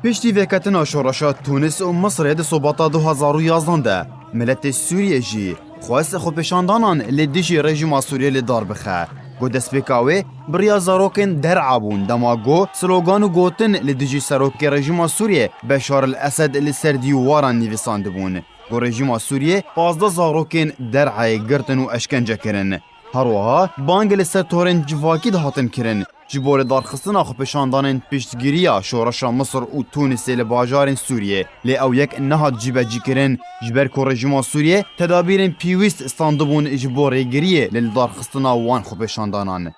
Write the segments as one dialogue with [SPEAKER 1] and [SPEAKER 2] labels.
[SPEAKER 1] پشتی وکتنا شورشا تونس و مصر ده صوباتا 2011 ده ملت سوریه جی خواست خوپشاندانان لدیجی رژیم سوریه لدار بخه گو دسپیکاوی بریا زاروکن در عبون دما گو سلوگان و گوتن لدیجی سروک رژیم سوریه بشار الاسد لسردی واران نیویسانده بون گو رژیم سوریه 15 زاروکن در عای گرتن و اشکنجه کرن هروها بانگ لسر تورن جواکی ده هاتن کرن جبور دارخستنا خوپشاندانن پشتگیریا شورشا مصر و تونس لباجارن سوریه لی او یک نهاد جیبه جی کرن جبر کو رژیم سوریه تدابیرن پیویست استاندبون جبور گریه لدارخستنا وان خوپشاندانان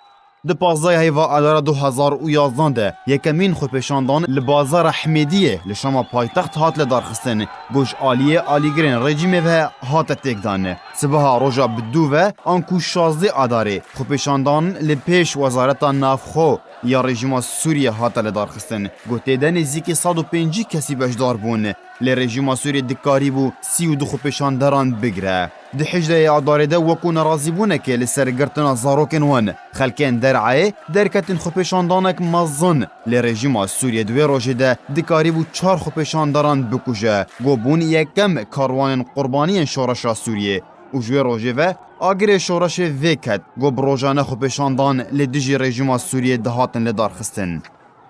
[SPEAKER 1] د 15 هیوا الار 2011 ده یکمین خوپشاندان لبازار حمیدیه لشما پایتخت هات لدارخستن گوش آلیه آلیگرین رژیم و هات تکدان سبها روژا بدو و آنکو 16 آداره خوپشاندان لپیش وزارت نافخو یا رژیم سوریه هات لدارخستن گوته ده نزدیک 150 کسی بشدار بون لرژیم سوریه دکاری بو 32 خوپشانداران بگره ده حجده آداره ده وکو نرازی بونه که لسرگرتنا زاروکن وان خلکن درعه درکتن خوپشاندانک مزن لرژیم سوریه دوی روژه ده دکاری بو 4 خوپشانداران بکوشه گو بون یکم کاروان قربانی شورشا سوریه و جوی روژه و آگر شورش وکت گو بروژانه خوپشاندان لدیجی رژیم سوریه دهاتن لدارخستن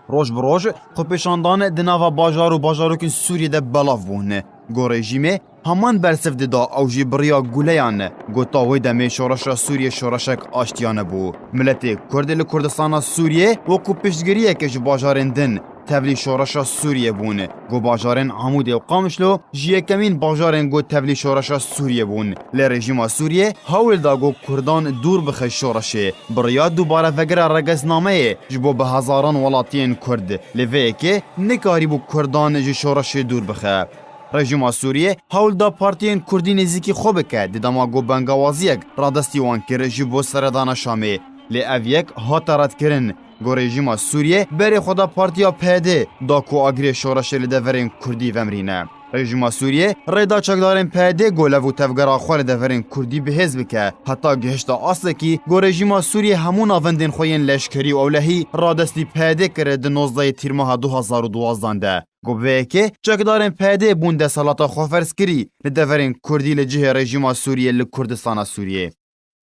[SPEAKER 1] روز بروز خوپشاندان دناوا باجار و باجاروکن سوریه ده بلاف بونه گو رژیمه همان برسف دا او جی بریا گولیان گو تاوی دمی شورش سوریه شورشک آشتیانه بو ملت کرد لکردستان سوریه و کو پشتگیریه که جو باجارن دن تبلی شورش سوریه بون گو باجارن عمود و قامشلو جیه کمین باجارن گو تبلی شورش سوریه بون لرژیم سوریه هاول دا گو کردان دور بخش شورشه بریا دوباره فگر رگزنامه جبو به هزاران ولاتین کرد لوه که نکاری بو کردان جی شورش دور بخه رژیم سوریه هول دا پارتین کردی نزیکی خوب که دما گو بنگاوازیک رادستی وان که رژیم سردان شامه لی اویک هاترات کرن گو رژیم سوریه بری خدا پارتیا پیده دا کو آگری شورش لدورین کردی ومرینه رژیم سوریه ریدا چکدارن پیده گو لفو تفگرا خوال دورین کردی به حزب که حتی گهشتا اصل کی گو رژیم سوریه همون آوندین خوین لشکری و اولهی رادستی پیده کرد 19 تیر ماه 2012 ده گوه که چکدارن پیده بونده سالاتا خوفرس کری لدورین کردی لجه رژیم سوریه لکردستان سوریه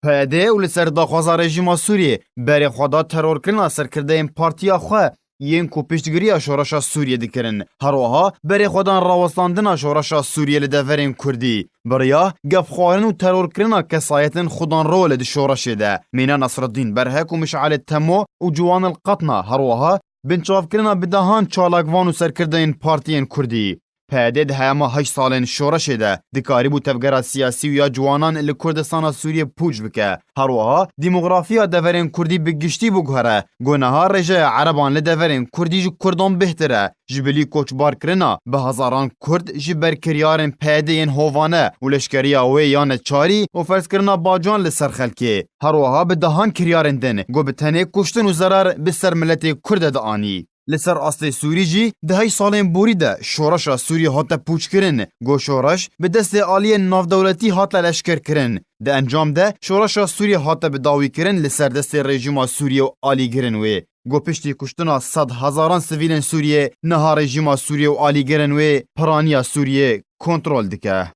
[SPEAKER 1] پیده و لسر داخوازا رژیم سوریه بری خدا ترور کرنا سرکرده این پارتیا خواه ین کو پشتگیری شورش سوریه دکرن هروها بری خودان راوستاندن شورش سوریه لدورین کردی بریا گف خوارن و ترور کرنا کسایتن خودان رول دی شورش ده مینا نصرالدین برهک و مشعل تمو و جوان القطنا هروها بنچاف کرنا بدهان چالاکوان و سرکرده این پارتین کردی پیده ده همه 8 سالن شورش ده دکاری بو تفگرات سیاسی و یا جوانان لکردستان سوریه پوچ بکه هروها دیموگرافیا دورین کردی بگشتی بگهره گناه رجه عربان لدورین کردی جو کردان بهتره جبلی کوچبار کرنا به هزاران کرد جبر کریارن پیده این هوانه و لشکریا و یان چاری و فرض کرنا باجان لسر خلکی هروها به دهان کریارن دن گو به تنه کشتن و ضرر به سر ملت کرد دانی لسر اصل سوری جی دهی سالین بوری ده شورش سوری هاتا پوچ کرن گو شورش به دست آلی ناف دولتی هاتا لشکر کرن ده انجام ده شورش سوری هاتا به داوی کرن لسر دست رژیم سوری و آلی گرن وی گو پشتی کشتنا 100 هزاران سویلن سوریه نها رژیم سوری و آلی گرن وی پرانیا سوریه کنترل دکه